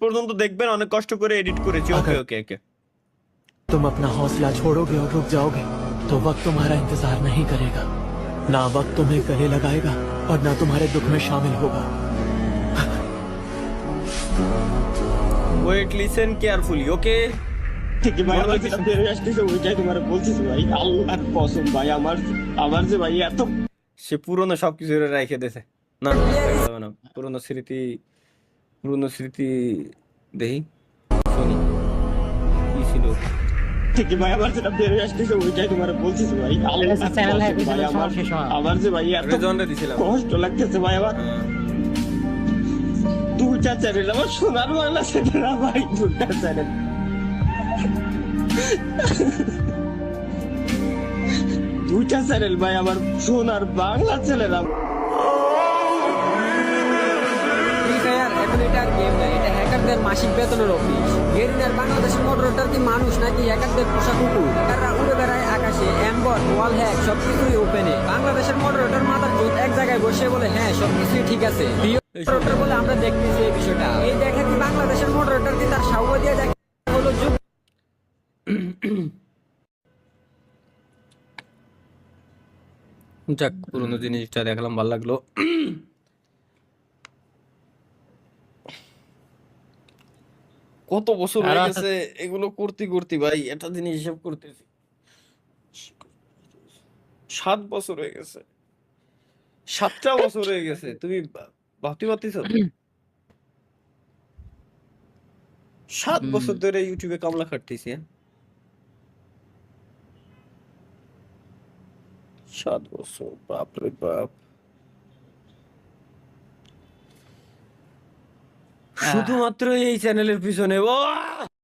পর্যন্ত দেখবেন, অনেক কষ্ট করে এডিট করেছি। ওকে ওকে ওকে। तुम अपना हौसला छोड़ोगे और रुक जाओगे तो वक्त तुम्हारा इंतजार नहीं करेगा। ना वक्त तुम्हें गले लगाएगा और ना तुम्हारे दुख में शामिल होगा। Wait, listen carefully. ওকে ঠিক ভাই, আমার যেটা বেরোয় আসতেছে ওইটাই তোমার বলতেছি ভাই, আল্লাহর কসম ভাই, আমার যে ভাই এত সে পুরনো সবকিছু রেখে দিয়েছে। না না, পুরনো স্মৃতি দেখি, শুনি কি ছিল। ঠিক ভাই, আমার যেটা বেরোয় আসতেছে ওইটাই তোমার বলতেছি ভাই, আল্লাহর চ্যানেল কসম হ্যাঁ, ভাই, আমার যে ভাই এত রেজন্ডে দিছিলাম। কষ্ট লাগতেছে ভাই, আমার দুইটা চ্যানেল, আমার সোনার বাংলা চ্যানেল ভাই, দুইটা চ্যানেল, দুইটা চ্যানেল ভাই, আমার সোনার বাংলা চ্যানেল। ফ্রি ফায়ার এখন এটা আর গেম না, এটা হ্যাকারদের মাসিক বেতনের অফিস। গেরিনার বাংলাদেশের মডারেটর কি মানুষ নাকি হ্যাকারদের পোষা কুকুর? হ্যাকাররা উড়ে বেড়ায় আকাশে, অ্যাম্বর, ওয়াল হ্যাক সবকিছুই ওপেনে। বাংলাদেশের মডারেটর মাথার চোখ এক জায়গায় বসে বলে হ্যাঁ সবকিছুই ঠিক আছে। মডারেটর বলে আমরা দেখতেছি এই বিষয়টা। এই দেখে কি বাংলাদেশের মডারেটর কি তার সাহবা দিয়ে দেখে হলো যুগ। যাক, পুরনো জিনিসটা দেখলাম, ভালো লাগলো। কত বছর হয়ে গেছে এগুলো করতে করতে ভাই, একটা জিনিস হিসাব করতেছি, 7 বছর হয়ে গেছে, 7টা বছর হয়ে গেছে। তুমি ভাবতে পারতেছ? 7 বছর ধরে ইউটিউবে কামলা খাটতেছি। 7 বছর, বাপরে বাপ। শুধুমাত্র এই চ্যানেলের পিছনে